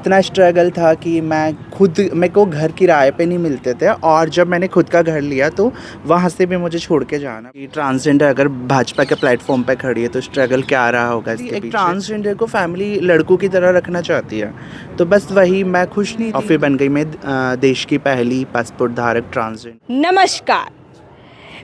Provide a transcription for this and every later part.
इतना स्ट्रगल था कि मेरे को घर किराए पे नहीं मिलते थे, और जब मैंने खुद का घर लिया तो वहाँ से भी मुझे छोड़ के जाना। कि ट्रांसजेंडर अगर भाजपा के प्लेटफॉर्म पे खड़ी है तो स्ट्रगल क्या रहा होगा इसके पीछे। ट्रांसजेंडर को फैमिली लड़कों की तरह रखना चाहती है, तो बस वही मैं खुश नहीं थी। और फिर बन गई मैं देश की पहली पासपोर्ट धारक ट्रांसजेंडर। नमस्कार,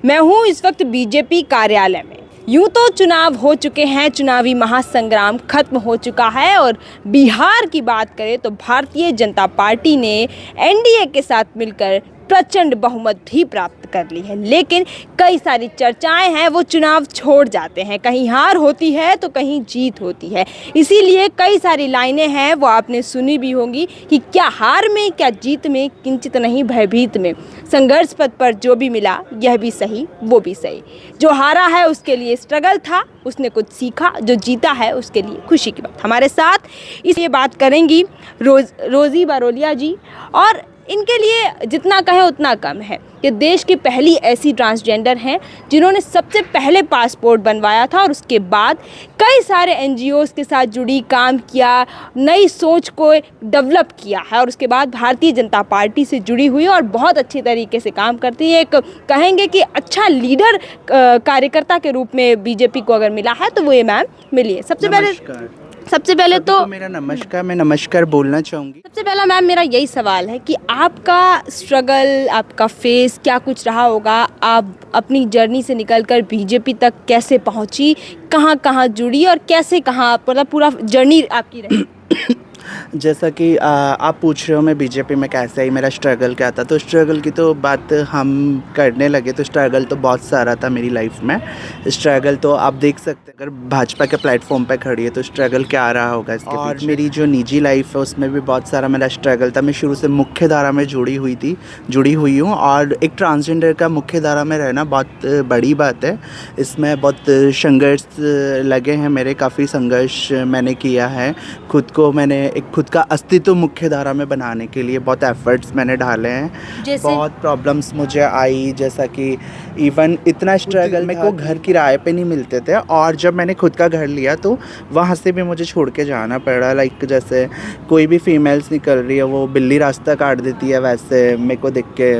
मैं हूँ इस वक्त बीजेपी कार्यालय में। यूं तो चुनाव हो चुके हैं, चुनावी महासंग्राम खत्म हो चुका है और बिहार की बात करें तो भारतीय जनता पार्टी ने एनडीए के साथ मिलकर प्रचंड बहुमत भी प्राप्त कर ली है। लेकिन कई सारी चर्चाएं हैं, वो चुनाव छोड़ जाते हैं, कहीं हार होती है तो कहीं जीत होती है। इसीलिए कई सारी लाइनें हैं, वो आपने सुनी भी होंगी कि क्या हार में क्या जीत में किंचित नहीं भयभीत में, संघर्ष पथ पर जो भी मिला यह भी सही वो भी सही। जो हारा है उसके लिए स्ट्रगल था, उसने कुछ सीखा, जो जीता है उसके लिए खुशी की बात। हमारे साथ इसलिए बात करेंगी रोजी बारोलिया जी, और इनके लिए जितना कहें उतना कम है। ये देश की पहली ऐसी ट्रांसजेंडर हैं जिन्होंने सबसे पहले पासपोर्ट बनवाया था और उसके बाद कई सारे एनजीओज़ के साथ जुड़ी, काम किया, नई सोच को डेवलप किया है, और उसके बाद भारतीय जनता पार्टी से जुड़ी हुई और बहुत अच्छे तरीके से काम करती है। एक कहेंगे कि अच्छा लीडर कार्यकर्ता के रूप में बीजेपी को अगर मिला है तो वो ये मैम मिली है। सबसे पहले तो मेरा नमस्कार, मैं नमस्कार बोलना चाहूँगी। सबसे पहला मैम मेरा यही सवाल है कि आपका स्ट्रगल, आपका फेस क्या कुछ रहा होगा, आप अपनी जर्नी से निकलकर बीजेपी तक कैसे पहुंची, कहां कहां जुड़ी और कैसे कहां, मतलब पूरा जर्नी आपकी रही। जैसा कि आप पूछ रहे हो मैं बीजेपी में कैसे आई, मेरा स्ट्रगल क्या था, तो स्ट्रगल की तो बात हम करने लगे तो स्ट्रगल तो बहुत सारा था मेरी लाइफ में। स्ट्रगल तो आप देख सकते हैं, अगर भाजपा के प्लेटफॉर्म पे खड़ी है तो स्ट्रगल क्या रहा होगा इसके और पीछे। मेरी जो निजी लाइफ है उसमें भी बहुत सारा मेरा स्ट्रगल था। मैं शुरू से मुख्य धारा में जुड़ी हुई हूँ, और एक ट्रांसजेंडर का मुख्य धारा में रहना बहुत बड़ी बात है। इसमें बहुत संघर्ष लगे हैं मेरे, काफ़ी संघर्ष मैंने किया है। मैंने खुद का अस्तित्व मुख्य धारा में बनाने के लिए बहुत एफर्ट्स मैंने डाले हैं। बहुत प्रॉब्लम्स मुझे आई, जैसा कि इवन इतना स्ट्रगल, मेरे को घर किराए पे नहीं मिलते थे, और जब मैंने खुद का घर लिया तो वहाँ से भी मुझे छोड़ के जाना पड़ा। लाइक जैसे कोई भी फीमेल्स निकल रही है वो बिल्ली रास्ता काट देती है, वैसे मेरे को देख के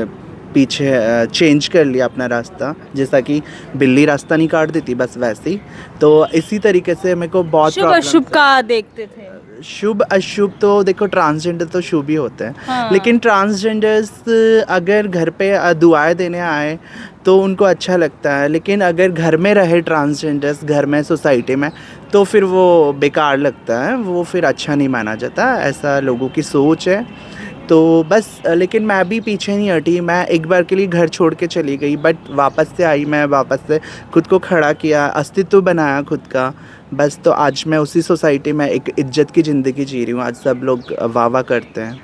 पीछे चेंज कर लिया अपना रास्ता, जैसा कि बिल्ली रास्ता नहीं काट देती बस वैसे ही। तो इसी तरीके से मेरे को बहुत शुभ अशुभ का देखते थे। शुभ अशुभ तो देखो, ट्रांसजेंडर तो शुभ ही होते हैं। हाँ। लेकिन ट्रांसजेंडर्स अगर घर पे दुआएं देने आए तो उनको अच्छा लगता है, लेकिन अगर घर में रहे ट्रांसजेंडर्स, घर में सोसाइटी में, तो फिर वो बेकार लगता है, वो फिर अच्छा नहीं माना जाता। ऐसा लोगों की सोच है। तो बस, लेकिन मैं भी पीछे नहीं हटी। मैं एक बार के लिए घर छोड़ के चली गई, बट वापस से आई, मैं वापस से खुद को खड़ा किया, अस्तित्व बनाया खुद का। बस, तो आज मैं उसी सोसाइटी में एक इज्जत की ज़िंदगी जी रही हूँ। आज सब लोग वाह करते हैं।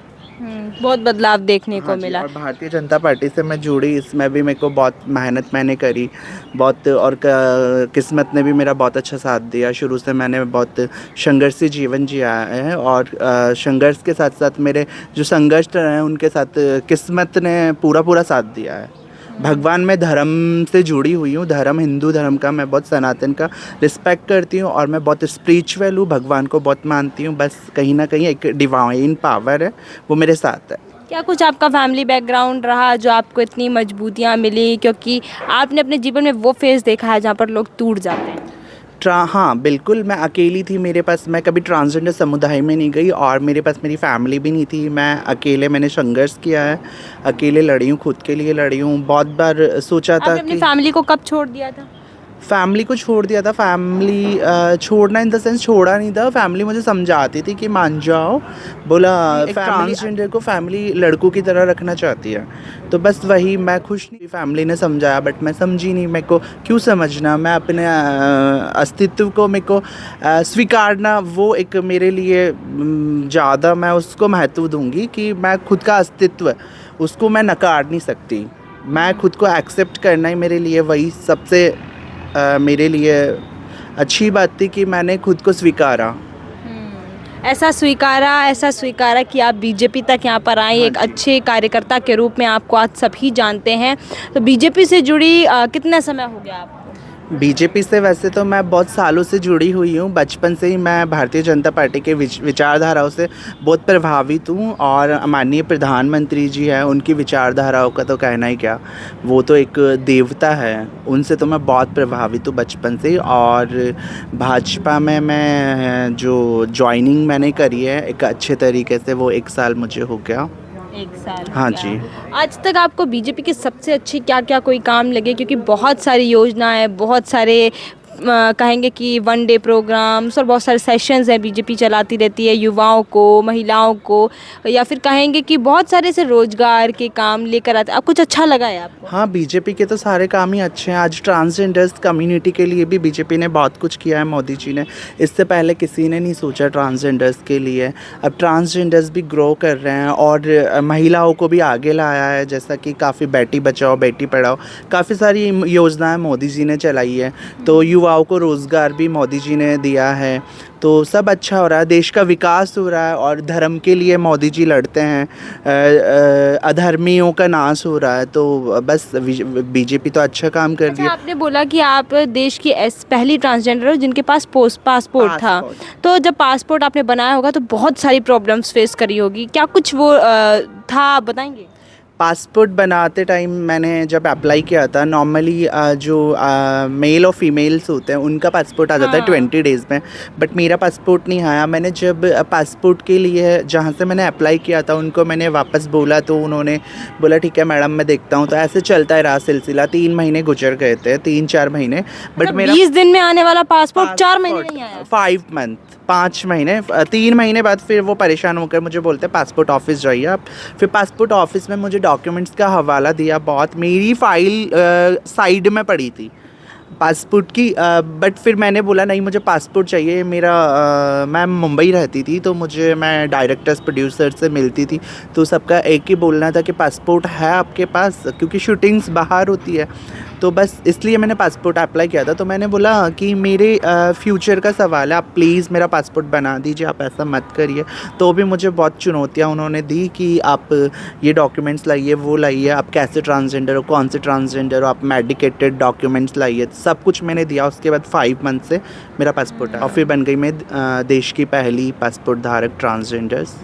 बहुत बदलाव देखने को मिला। और भारतीय जनता पार्टी से मैं जुड़ी, इसमें भी मेरे को बहुत मेहनत मैंने करी बहुत, और किस्मत ने भी मेरा बहुत अच्छा साथ दिया। शुरू से मैंने बहुत संघर्षी जीवन जिया है, और संघर्ष के साथ साथ मेरे जो संघर्ष रहे हैं उनके साथ किस्मत ने पूरा साथ दिया है। भगवान में धर्म से जुड़ी हुई हूँ, धर्म हिंदू धर्म का, मैं बहुत सनातन का रिस्पेक्ट करती हूँ, और मैं बहुत स्पिरिचुअल हूँ, भगवान को बहुत मानती हूँ। बस कहीं ना कहीं एक डिवाइन पावर है, वो मेरे साथ है। क्या कुछ आपका फैमिली बैकग्राउंड रहा जो आपको इतनी मजबूतियाँ मिली, क्योंकि आपने अपने जीवन में वो फेज़ देखा है जहाँ पर लोग टूट जाते हैं। हाँ बिल्कुल, मैं अकेली थी। मेरे पास, मैं कभी ट्रांसजेंडर समुदाय में नहीं गई, और मेरे पास मेरी फैमिली भी नहीं थी। मैं अकेले, मैंने संघर्ष किया है, अकेले लड़ी हूँ, खुद के लिए लड़ी हूँ। बहुत बार सोचा था अपनी कि फैमिली को कब छोड़ दिया था? फैमिली को छोड़ दिया था। फैमिली छोड़ना इन द सेंस छोड़ा नहीं था, फैमिली मुझे समझाती थी कि मान जाओ, बोला ट्रांसजेंडर को फैमिली लड़कों की तरह रखना चाहती है, तो बस वही मैं खुश नहीं। फैमिली ने समझाया बट मैं समझी नहीं। मेरे को क्यों समझना, मैं अपने अस्तित्व को मेरे को स्वीकारना, वो एक मेरे लिए ज़्यादा मैं उसको महत्व दूंगी कि मैं खुद का अस्तित्व, उसको मैं नकार नहीं सकती। मैं खुद को एक्सेप्ट करना ही मेरे लिए वही सबसे मेरे लिए अच्छी बात थी कि मैंने खुद को स्वीकारा। ऐसा स्वीकारा कि आप बीजेपी तक यहाँ पर आए, एक अच्छे कार्यकर्ता के रूप में आपको आज सभी जानते हैं। तो बीजेपी से जुड़ी कितना समय हो गया आपको? बीजेपी से वैसे तो मैं बहुत सालों से जुड़ी हुई हूँ। बचपन से ही मैं भारतीय जनता पार्टी के विचारधाराओं से बहुत प्रभावित हूँ, और माननीय प्रधानमंत्री जी हैं, उनकी विचारधाराओं का तो कहना ही क्या। वो तो एक देवता है, उनसे तो मैं बहुत प्रभावित हूँ बचपन से ही। और भाजपा में मैं जो जॉइनिंग मैंने करी है एक अच्छे तरीके से, वो 1 साल मुझे हो गया। 1 साल हो हाँ गया। जी। आज तक आपको बीजेपी के सबसे अच्छे क्या-क्या कोई काम लगे? क्योंकि बहुत सारी योजनाएँ, बहुत सारे कहेंगे कि वन डे प्रोग्राम्स और बहुत सारे सेशंस हैं बीजेपी चलाती रहती है युवाओं को, महिलाओं को, या फिर कहेंगे कि बहुत सारे ऐसे रोज़गार के काम लेकर आते हैं। अब कुछ अच्छा लगा है आपको? हाँ, बीजेपी के तो सारे काम ही अच्छे हैं। आज ट्रांसजेंडर्स कम्युनिटी के लिए भी बीजेपी ने बहुत कुछ किया है, मोदी जी ने। इससे पहले किसी ने नहीं सोचा ट्रांसजेंडर्स के लिए। अब ट्रांसजेंडर्स भी ग्रो कर रहे हैं, और महिलाओं को भी आगे लाया है, जैसा कि काफ़ी बेटी बचाओ बेटी पढ़ाओ, काफ़ी सारी योजनाएं मोदी जी ने चलाई है। तो युवाओं को रोज़गार भी मोदी जी ने दिया है। तो सब अच्छा हो रहा है, देश का विकास हो रहा है, और धर्म के लिए मोदी जी लड़ते हैं। अधर्मियों का नाश हो रहा है। तो बस बीजेपी तो अच्छा काम कर रही अच्छा, है। आपने बोला कि आप देश की पहली ट्रांसजेंडर हो जिनके पास पासपोर्ट था। पासपोर्ट। तो जब पासपोर्ट आपने बनाया होगा तो बहुत सारी प्रॉब्लम्स फेस करी होगी। क्या कुछ वो था, आप बताएँगे? पासपोर्ट बनाते टाइम मैंने जब अप्लाई किया था, नॉर्मली जो मेल और फीमेल्स होते हैं उनका पासपोर्ट आ जाता है हाँ। 20 डेज़ में। बट मेरा पासपोर्ट नहीं आया। मैंने जब पासपोर्ट के लिए जहाँ से मैंने अप्लाई किया था उनको मैंने वापस बोला, तो उन्होंने बोला ठीक है मैडम मैं देखता हूँ। तो ऐसे चलता है रहा सिलसिला। 3 महीने गुजर गए थे, 3-4 महीने। बट मतलब मेरा 20 दिन में आने वाला पासपोर्ट 4 महीने नहीं आया? 5 मंथ, 5 महीने, 3 महीने बाद फिर वो परेशान होकर मुझे बोलते हैं पासपोर्ट ऑफिस जाइए आप। फिर पासपोर्ट ऑफिस में मुझे डॉक्यूमेंट्स का हवाला दिया। बहुत मेरी फ़ाइल साइड में पड़ी थी पासपोर्ट की। बट फिर मैंने बोला नहीं मुझे पासपोर्ट चाहिए। मेरा मैं मुंबई रहती थी, तो मैं डायरेक्टर्स प्रोड्यूसर से मिलती थी, तो सबका एक ही बोलना था कि पासपोर्ट है आपके पास, क्योंकि शूटिंग्स बाहर होती है। तो बस इसलिए मैंने पासपोर्ट अप्लाई किया था। तो मैंने बोला कि मेरे फ्यूचर का सवाल है, आप प्लीज़ मेरा पासपोर्ट बना दीजिए, आप ऐसा मत करिए। तो भी मुझे बहुत चुनौतियाँ उन्होंने दी कि आप ये डॉक्यूमेंट्स लाइए, वो लाइए, आप कैसे ट्रांसजेंडर हो, कौन से ट्रांसजेंडर हो, आप मेडिकेटेड डॉक्यूमेंट्स लाइए। सब कुछ मैंने दिया। उसके बाद 5 मंथ से मेरा पासपोर्ट है, और फिर बन गई मैं देश की पहली पासपोर्ट धारक ट्रांसजेंडर्स।